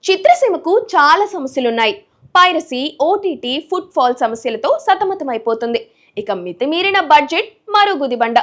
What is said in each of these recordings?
చిత్రసీమకు చాలా సమస్యలున్నాయి. Piracy, OTT, foot fall సమస్యలతో సతమతమైపోతుంది. ఇక మితిమీరిన బడ్జెట్ మరో గుదిబండ.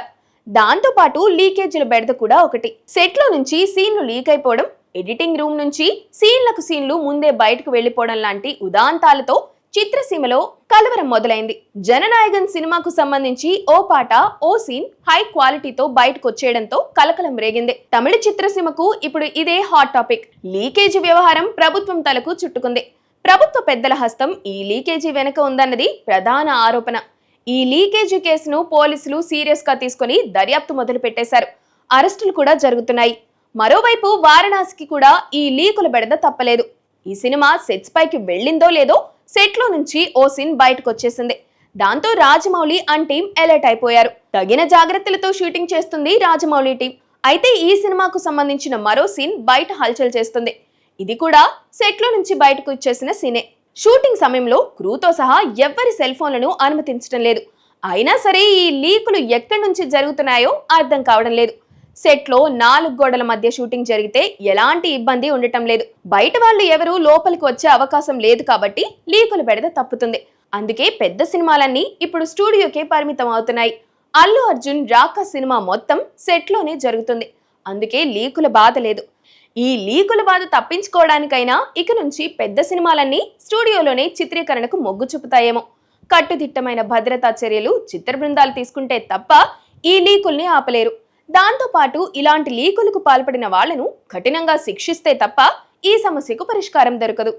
దాంతో పాటు లీకేజీల బెడద కూడా ఒకటి. సెట్లో నుంచి సీన్లు లీక్ అయిపోవడం, ఎడిటింగ్ రూమ్ నుంచి సీన్లు ముందే బయటకు వెళ్లిపోవడం లాంటి ఉదాంతాలతో చిత్రసీమలో కలవరం మొదలైంది. జననాయకన్ సినిమాకు సంబంధించి ఓ పాట, ఓ సీన్ హై క్వాలిటీతో బయటకు వచ్చేయడంతో కలకలం రేగింది. తమిళ చిత్రసీమకు ఇప్పుడు ఇదే హాట్ టాపిక్. లీకేజీ వ్యవహారం ప్రభుత్వం తలకు చుట్టుకుంది. ప్రభుత్వ పెద్దల హస్తం ఈ లీకేజీ వెనుక ఉందన్నది ప్రధాన ఆరోపణ. ఈ లీకేజీ కేసును పోలీసులు సీరియస్ గా తీసుకుని దర్యాప్తు మొదలు పెట్టేశారు. అరెస్టులు కూడా జరుగుతున్నాయి. మరోవైపు వారణాసికి కూడా ఈ లీకుల బెడద తప్పలేదు. ఈ సినిమా సెట్స్ పైకి వెళ్ళిందో లేదో సెట్లో నుంచి ఓ సీన్ బయటకు వచ్చేసింది. దాంతో రాజమౌళి అండ్ టీం అలర్ట్ అయిపోయారు. తగిన జాగ్రత్తలతో షూటింగ్ చేస్తుంది రాజమౌళి టీం. అయితే ఈ సినిమాకు సంబంధించిన మరో సీన్ బయట హల్చల్ చేస్తుంది. ఇది కూడా సెట్లో నుంచి బయటకు వచ్చేసిన సీనే. షూటింగ్ సమయంలో క్రూతో సహా ఎవ్వరి సెల్ ఫోన్లను అనుమతించడం లేదు. అయినా సరే ఈ లీకులు ఎక్కడి నుంచి జరుగుతున్నాయో అర్థం కావడం లేదు. సెట్లో 4 గోడల మధ్య షూటింగ్ జరిగితే ఎలాంటి ఇబ్బంది ఉండటం లేదు. బయట వాళ్ళు ఎవరూ లోపలికి వచ్చే అవకాశం లేదు కాబట్టి లీకుల బెడద తప్పుతుంది. అందుకే పెద్ద సినిమాలన్నీ ఇప్పుడు స్టూడియోకే పరిమితం అవుతున్నాయి. అల్లు అర్జున్ రాకా సినిమా మొత్తం సెట్లోనే జరుగుతుంది. అందుకే లీకుల బాధ లేదు. ఈ లీకుల బాధ తప్పించుకోవడానికైనా ఇక నుంచి పెద్ద సినిమాలన్నీ స్టూడియోలోనే చిత్రీకరణకు మొగ్గు చూపుతాయేమో. కట్టుదిట్టమైన భద్రతా చర్యలు చిత్ర బృందాలు తీసుకుంటే తప్ప ఈ లీకుల్ని ఆపలేరు. దాంతో పాటు ఇలాంటి లీకులకు పాల్పడిన వాళ్లను కఠినంగా శిక్షిస్తే తప్ప ఈ సమస్యకు పరిష్కారం దొరకదు.